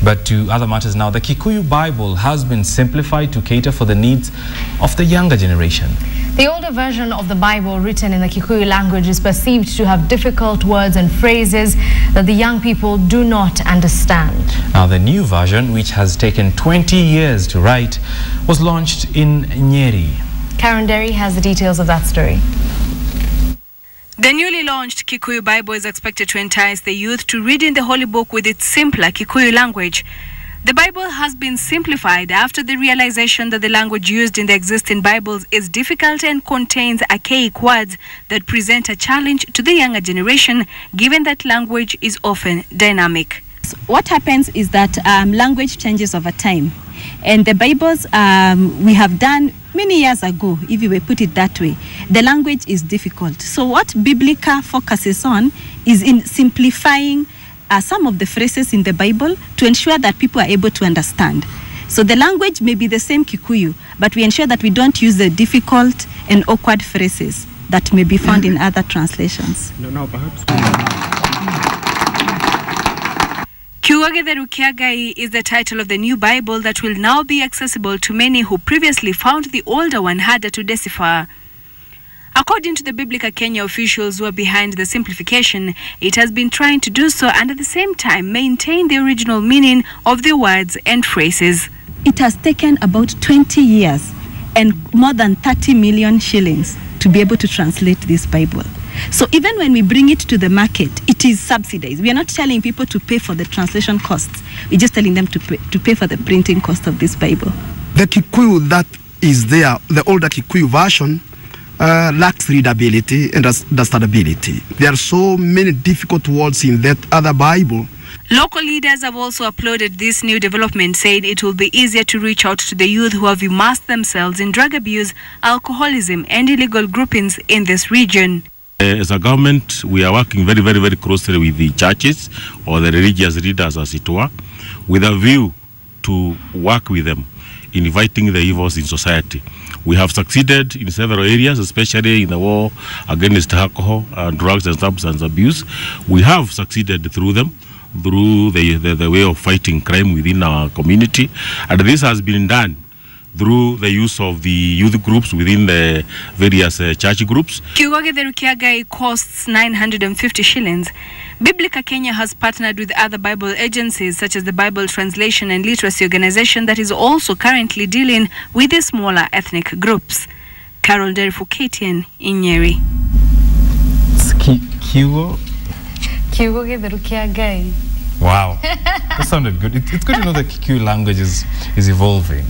But to other matters now, the Kikuyu Bible has been simplified to cater for the needs of the younger generation. The older version of the Bible, written in the Kikuyu language, is perceived to have difficult words and phrases that the young people do not understand. Now, the new version, which has taken 20 years to write, was launched in Nyeri. Karen Derry has the details of that story. The newly launched Kikuyu Bible is expected to entice the youth to read in the Holy Book with its simpler Kikuyu language. The Bible has been simplified after the realization that the language used in the existing Bibles is difficult and contains archaic words that present a challenge to the younger generation, given that language is often dynamic. What happens is that language changes over time. And the Bibles we have done many years ago, if you will put it that way, the language is difficult. So what Biblica focuses on is in simplifying some of the phrases in the Bible to ensure that people are able to understand. So the language may be the same Kikuyu, but we ensure that we don't use the difficult and awkward phrases that may be found in other translations. Kikuyu is the title of the new Bible that will now be accessible to many who previously found the older one harder to decipher. According to the Biblica Kenya officials who are behind the simplification, it has been trying to do so and at the same time maintain the original meaning of the words and phrases. It has taken about 20 years and more than 30 million shillings to be able to translate this Bible. So even when we bring it to the market, it is subsidized. We are not telling people to pay for the translation costs. We're just telling them to pay for the printing cost of this Bible. The Kikuyu that is there, the older Kikuyu version, lacks readability and understandability. There are so many difficult words in that other Bible. Local leaders have also applauded this new development, saying it will be easier to reach out to the youth who have immersed themselves in drug abuse, alcoholism, and illegal groupings in this region. As a government, we are working very, very, very closely with the churches or the religious leaders, as it were, with a view to work with them in fighting the evils in society. We have succeeded in several areas, especially in the war against alcohol, drugs and substance abuse. We have succeeded through them, through the way of fighting crime within our community. And this has been done through the use of the youth groups within the various church groups. Kikuyu costs 950 shillings. Biblica Kenya has partnered with other Bible agencies such as the Bible Translation and Literacy Organization that is also currently dealing with the smaller ethnic groups. Carol Derry for KTN in Nyeri. Wow, that sounded good. It's good to know that Kikuyu language is evolving.